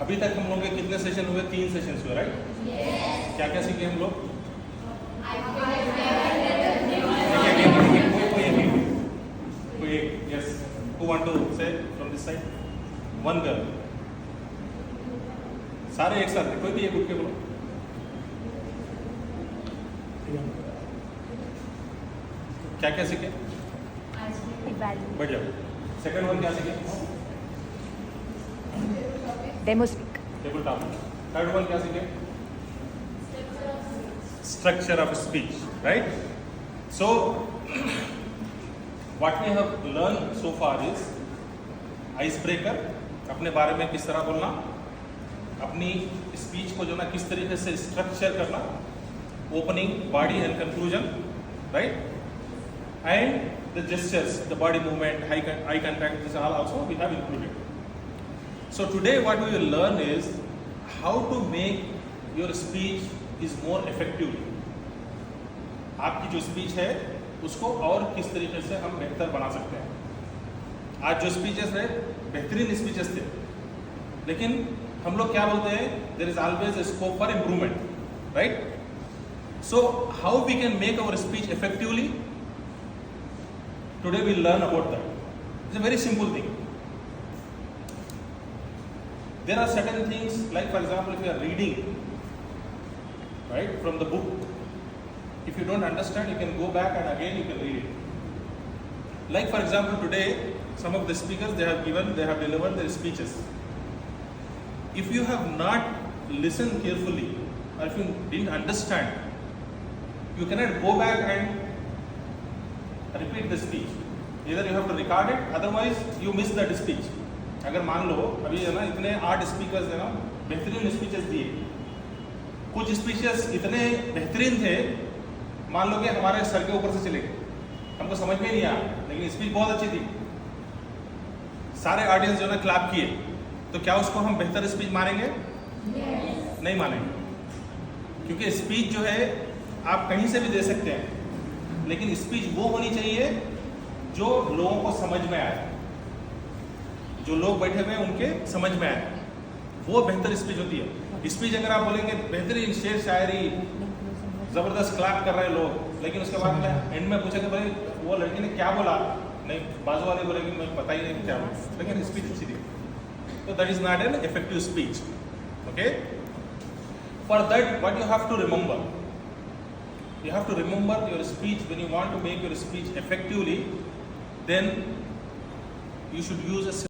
अभी तक हम लोग के कितने सेशन हुए? 3 सेशन हुए, राइट? क्या क्या सीखे हम लोग? कोई एक, yes, who want to say from this side? One girl. सारे एक साथ, कोई भी एक उठ के बोलो। क्या क्या सीखे? बढ़िया। सेकंड वन क्या सीखे? Demo speak. Table top. Third one क्या सीखे? Structure of speech, right? So what we have learned so far is icebreaker, अपने बारे में किस तरह बोलना, अपनी स्पीच को जो ना किस तरीके से स्ट्रक्चर करना, opening, body and conclusion, right? And the gestures, the body movement, eye contact, this all also we have included. So today what we will learn is how to make your speech is more effectively. आपकी जो speech है उसको और किस तरीके से हम बेहतर बना सकते हैं। आज जो स्पीचेस है बेहतरीन स्पीचेस थे, लेकिन हम लोग क्या बोलते हैं? There is always a scope for improvement, right? So how we can make our speech effectively, today we learn about that. It's a very simple thing. There are certain things, like for example, if you are reading, right, from the book, if you don't understand, you can go back and again you can read it. Like for example, today, some of the speakers, they have delivered their speeches. If you have not listened carefully, or if you didn't understand, you cannot go back and repeat the speech. Either you have to record it, otherwise you miss that speech. अगर मान लो अभी है ना इतने 8 speakers है ना बेहतरीन speeches दिए, कुछ स्पीचेस इतने बेहतरीन थे, मान लो कि हमारे सर के ऊपर से चले गए, हमको समझ में नहीं आया, लेकिन स्पीच बहुत अच्छी थी, सारे ऑडियंस जो ना क्लैप किए, तो क्या उसको हम बेहतर स्पीच मानेंगे? नहीं मानेंगे, क्योंकि स्पीच जो है आप कहीं से भी दे सकते हैं, लेकिन स्पीच वो होनी चाहिए जो लोगों को समझ में आए, जो लोग बैठे हुए हैं उनके समझ में आए, वो बेहतर स्पीच होती है. स्पीच अगर आप बोलेंगे बेहतरीन शेर शायरी, जबरदस्त क्लैप कर रहे हैं लोग, लेकिन उसके बाद में एंड में पूछेंगे भाई वो लड़की ने क्या बोला, नहीं बाजू वाले बोलेंगे मुझे पता ही नहीं क्या बोला, लेकिन स्पीच अच्छी थी, तो that is not an effective speech. Okay, for that what you have to remember, you have to remember your speech. When you want to make your speech effectively, then you should use a